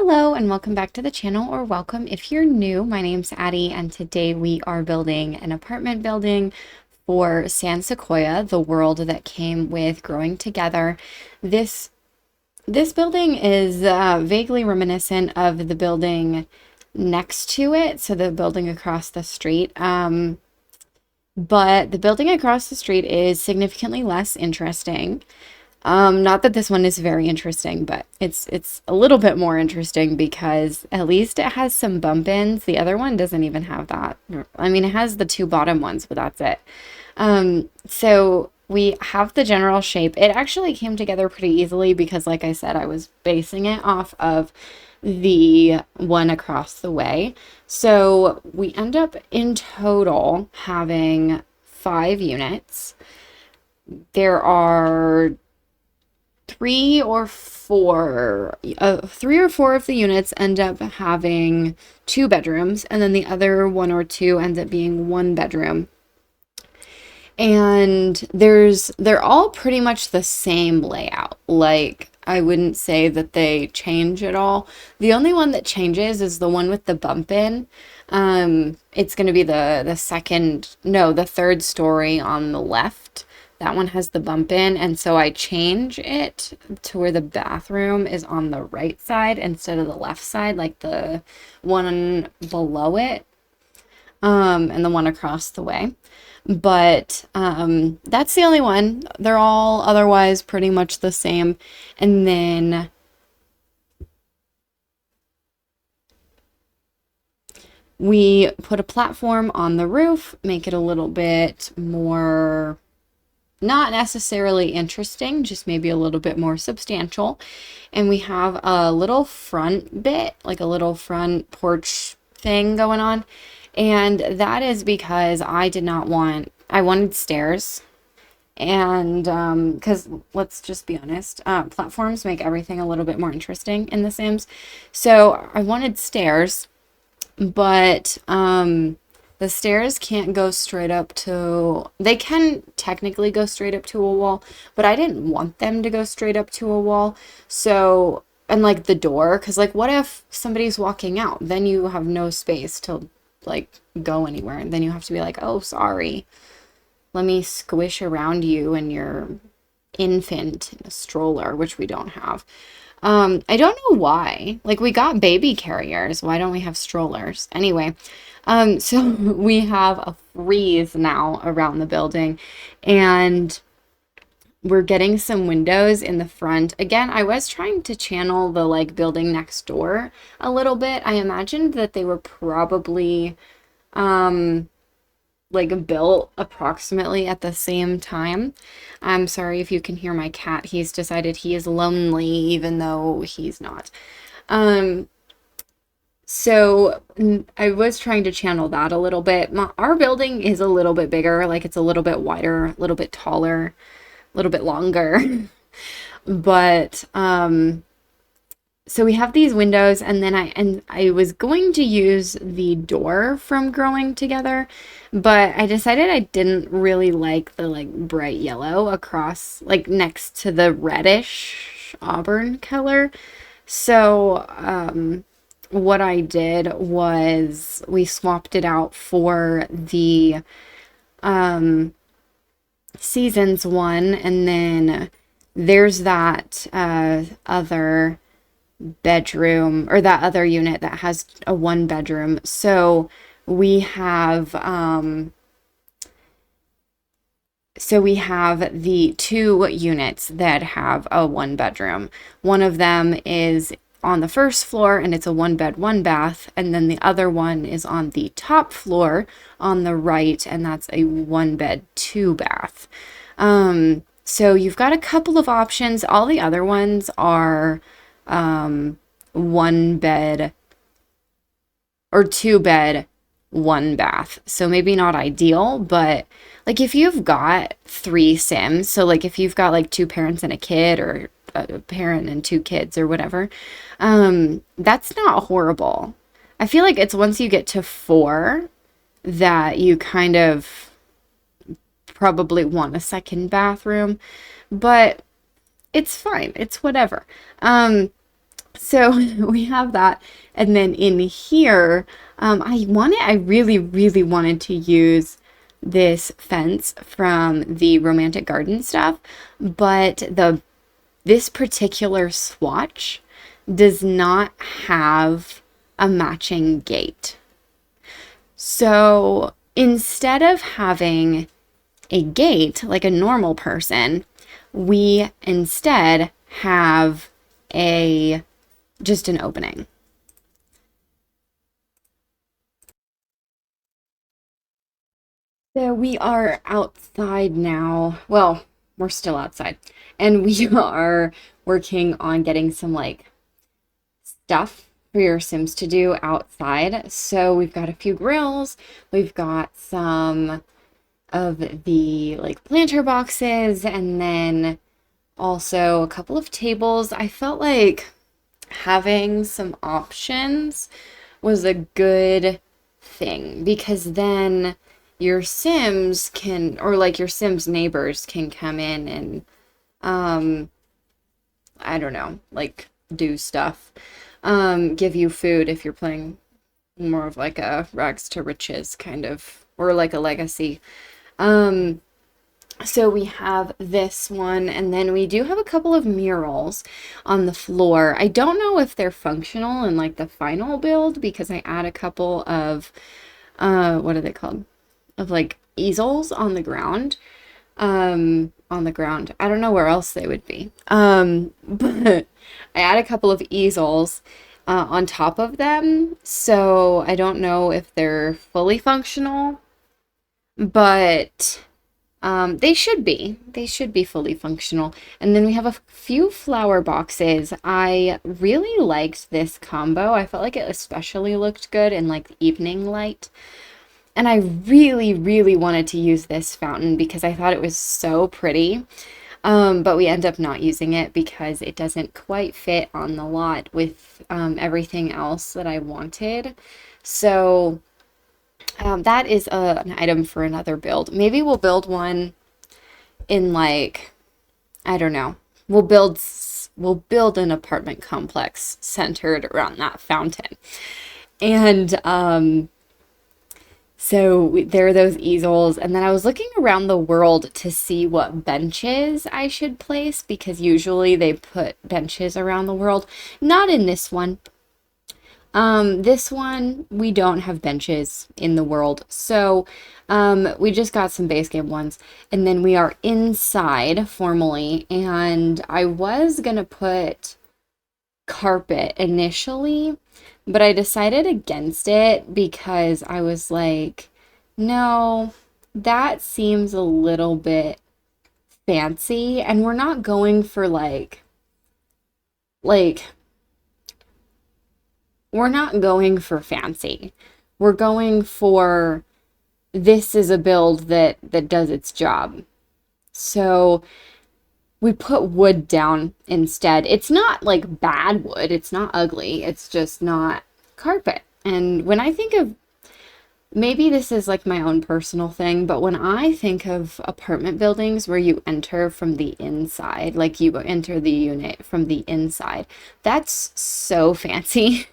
Hello and welcome back to the channel, or welcome if you're new. My name's Addie and today we are building an apartment building for San Sequoia, the world that came with growing together. This this building is vaguely reminiscent of the building next to it, so the building across the street. But the building across the street is significantly less interesting. Not that this one is very interesting, but it's a little bit more interesting because at least it has some bump ins. The other one doesn't even have that. I mean, it has the two bottom ones, but that's it. So we have the general shape. It actually came together pretty easily because, like I said, I was basing it off of the one across the way. So we end up in total having 5 units. There are three or four of the units end up having 2 bedrooms, and then the other one or two ends up being 1 bedroom. And they're all pretty much the same layout. Like, I wouldn't say that they change at all. The only one that changes is the one with the bump in. It's going to be the third story on the left. That one has the bump in, and so I change it to where the bathroom is on the right side instead of the left side, like the one below it, and the one across the way. But that's the only one. They're all otherwise pretty much the same. And then we put a platform on the roof, make it a little bit more, not necessarily interesting, just maybe a little bit more substantial. And we have a little front bit, like a little front porch thing going on. And that is because I wanted stairs. And because let's just be honest, platforms make everything a little bit more interesting in The Sims. So I wanted stairs, but the stairs can't go straight up to, they can technically go straight up to a wall, but I didn't want them to go straight up to a wall. So, and like the door, because like what if somebody's walking out? Then you have no space to like go anywhere. And then you have to be like, oh, sorry, let me squish around you and your infant in a stroller, which we don't have. I don't know why. Like, we got baby carriers. Why don't we have strollers? Anyway, so we have a freeze now around the building, and we're getting some windows in the front. Again, I was trying to channel the like building next door a little bit. I imagined that they were probably like built approximately at the same time. I'm sorry if you can hear my cat. He's decided he is lonely even though he's not. So I was trying to channel that a little bit. Our building is a little bit bigger, like it's a little bit wider, a little bit taller, a little bit longer. But so we have these windows, and then I was going to use the door from Growing Together, but I decided I didn't really like the like bright yellow across, like next to the reddish auburn color. So what I did was we swapped it out for the seasons one, and then there's that other bedroom, or that other unit that has a 1 bedroom. So we have the 2 units that have a 1 bedroom. One of them is on the first floor and it's a 1 bed, 1 bath, and then the other one is on the top floor on the right, and that's a 1 bed, 2 bath. So you've got a couple of options. All the other ones are 1 bed or 2 bed, 1 bath. So maybe not ideal, but like if you've got 3 Sims, so like if you've got like 2 parents and a kid, or a parent and 2 kids or whatever, that's not horrible. I feel like it's once you get to 4 that you kind of probably want a second bathroom, but it's fine. It's whatever. So we have that. And then in here, I really, really wanted to use this fence from the romantic garden stuff, but this particular swatch does not have a matching gate. So instead of having a gate like a normal person, we instead have a just an opening. So we are outside now. Well, we're still outside. And we are working on getting some like stuff for your Sims to do outside. So we've got a few grills, we've got some of the like planter boxes, and then also a couple of tables. I felt like having some options was a good thing because then your Sims can, or like your Sims neighbors can come in and, I don't know, like do stuff, give you food if you're playing more of like a rags to riches kind of, or like a legacy. Um, So we have this one, and then we do have a couple of murals on the floor. I don't know if they're functional in like the final build because I add a couple of, what are they called? Of like easels on the ground. I don't know where else they would be. But I add a couple of easels on top of them. So I don't know if they're fully functional, but they should be. They should be fully functional. And then we have a few flower boxes. I really liked this combo. I felt like it especially looked good in like evening light. And I really, really wanted to use this fountain because I thought it was so pretty. But we end up not using it because it doesn't quite fit on the lot with everything else that I wanted. So that is an item for another build. Maybe we'll build one in like, I don't know. We'll build an apartment complex centered around that fountain. And there are those easels, and then I was looking around the world to see what benches I should place because usually they put benches around the world. Not in this one. This one, we don't have benches in the world. So, we just got some base game ones. And then we are inside formally. And I was gonna put carpet initially, but I decided against it because I was like, no, that seems a little bit fancy. And we're not going for like, we're not going for fancy. We're going for this is a build that does its job. So we put wood down instead. It's not like bad wood. It's not ugly. It's just not carpet. And when I think of maybe this is like my own personal thing, but when I think of apartment buildings where you enter from the inside, like you enter the unit from the inside, that's so fancy.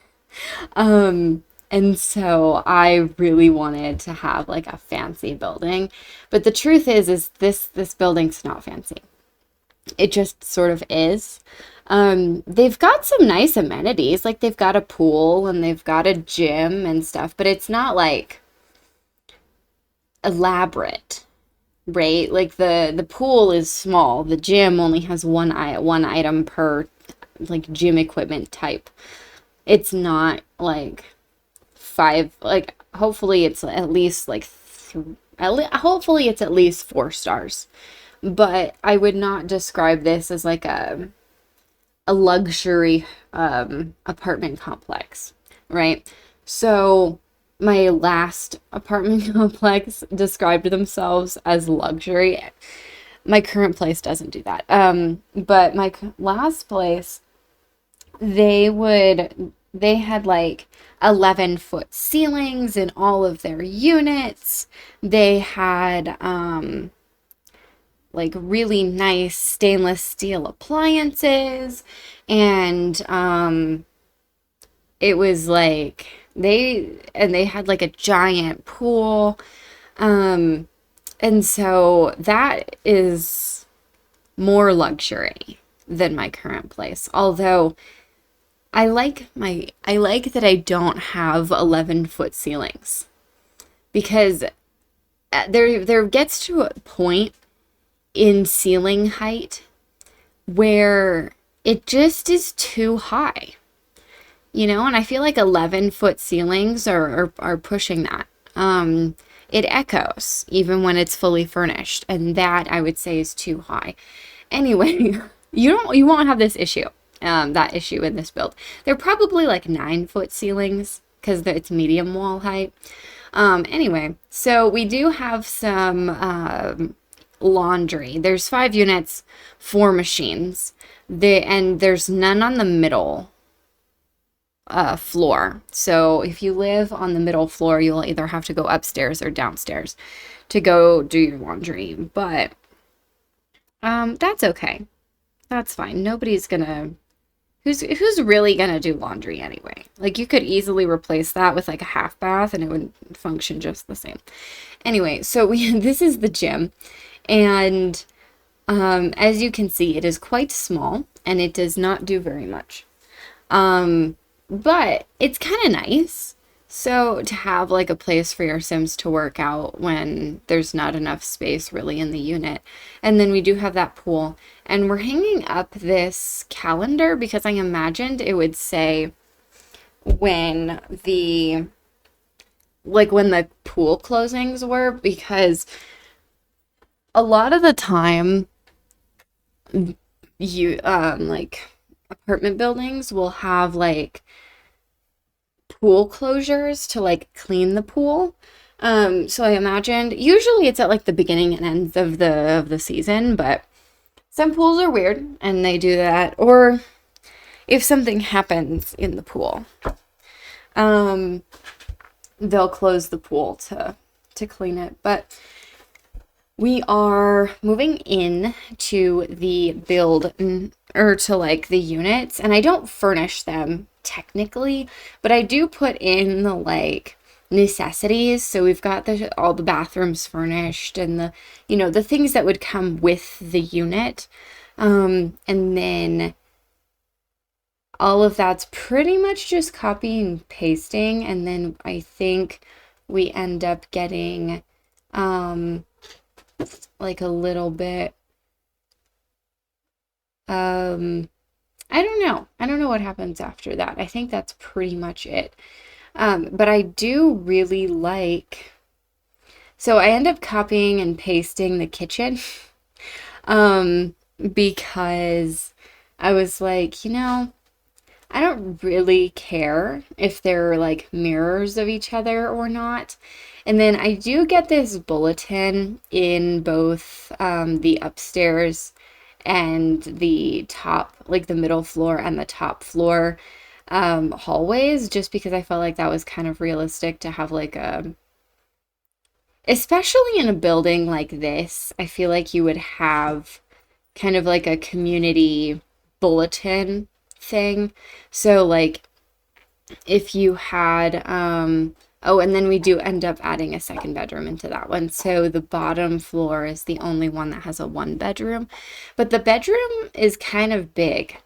And so I really wanted to have like a fancy building. But the truth is this building's not fancy. It just sort of is. They've got some nice amenities, like they've got a pool and they've got a gym and stuff, but it's not like elaborate, right? Like the pool is small. The gym only has one item per like gym equipment type. It's not like five, like hopefully it's at least like hopefully it's at least 4 stars. But I would not describe this as like a luxury apartment complex, right? So my last apartment complex described themselves as luxury. My current place doesn't do that. But my last place, they had like 11-foot ceilings in all of their units. They had like really nice stainless steel appliances, and it was like they had like a giant pool. Um, and so that is more luxury than my current place. Although I like that I don't have 11-foot ceilings, because there gets to a point in ceiling height where it just is too high. And I feel like 11-foot ceilings are pushing that. It echoes even when it's fully furnished, and that I would say is too high. Anyway, you won't have this issue, that issue in this build. They're probably like 9-foot ceilings because it's medium wall height. Anyway, so we do have some laundry. There's 5 units, 4 machines. And there's none on the middle floor. So if you live on the middle floor, you'll either have to go upstairs or downstairs to go do your laundry. But that's okay. That's fine. Nobody's gonna who's really gonna do laundry anyway? Like, you could easily replace that with like a half bath and it would function just the same. Anyway, so this is the gym, and as you can see, it is quite small and it does not do very much. But it's kind of nice. So to have like a place for your Sims to work out when there's not enough space really in the unit. And then we do have that pool. And we're hanging up this calendar because I imagined it would say when the pool closings were, because a lot of the time you like apartment buildings will have like pool closures to like clean the pool. So I imagined usually it's at like the beginning and ends of the season, but some pools are weird and they do that. Or if something happens in the pool, they'll close the pool to clean it. But we are moving in to the build, or to like the units, and I don't furnish them technically, but I do put in the like necessities. So we've got all the bathrooms furnished, and the things that would come with the unit. And then all of that's pretty much just copy and pasting, and then I think we end up getting like a little bit, I don't know what happens after that. I think that's pretty much it. But I do really like, so I end up copying and pasting the kitchen, because I was like, I don't really care if they're like mirrors of each other or not. And then I do get this bulletin in both the upstairs and the top, like the middle floor and the top floor hallways, just because I felt like that was kind of realistic to have like especially in a building like this, I feel like you would have kind of like a community bulletin thing. So like if you had oh, and then we do end up adding a second bedroom into that one. So the bottom floor is the only one that has a 1-bedroom, but the bedroom is kind of big.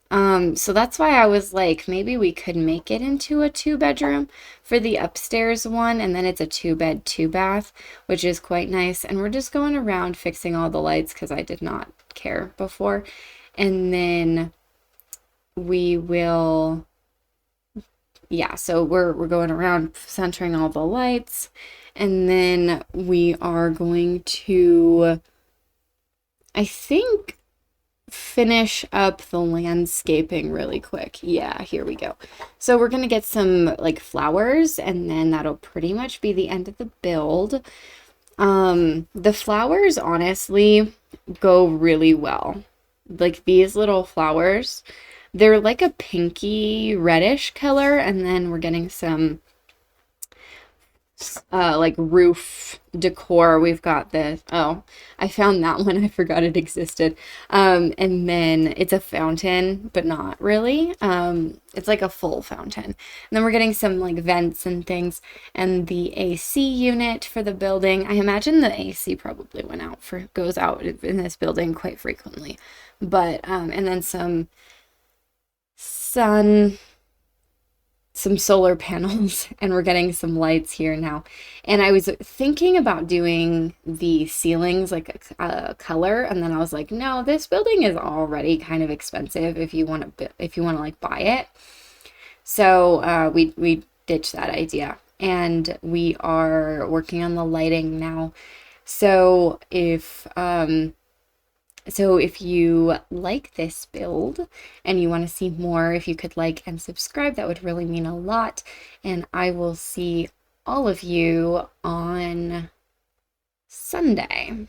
So that's why I was like, maybe we could make it into a 2-bedroom for the upstairs one, and then it's a 2-bed, 2-bath, which is quite nice. And we're just going around fixing all the lights because I did not care before. And then we will, yeah, so we're going around centering all the lights, and then we are going to, I think, finish up the landscaping really quick. Yeah, here we go. So we're gonna get some like flowers, and then that'll pretty much be the end of the build. The flowers honestly go really well. Like these little flowers, they're like a pinky reddish color, and then we're getting some like roof decor. We've got this. Oh, I found that one. I forgot it existed. And then it's a fountain, but not really. It's like a full fountain. And then we're getting some like vents and things, and the AC unit for the building. I imagine the AC probably goes out in this building quite frequently. But and then sun some solar panels and we're getting some lights here now. And I was thinking about doing the ceilings like a color, and then I was like, no, this building is already kind of expensive if you want to like buy it. So we ditched that idea, and we are working on the lighting now. So if you like this build and you want to see more, if you could like and subscribe, that would really mean a lot. And I will see all of you on Sunday.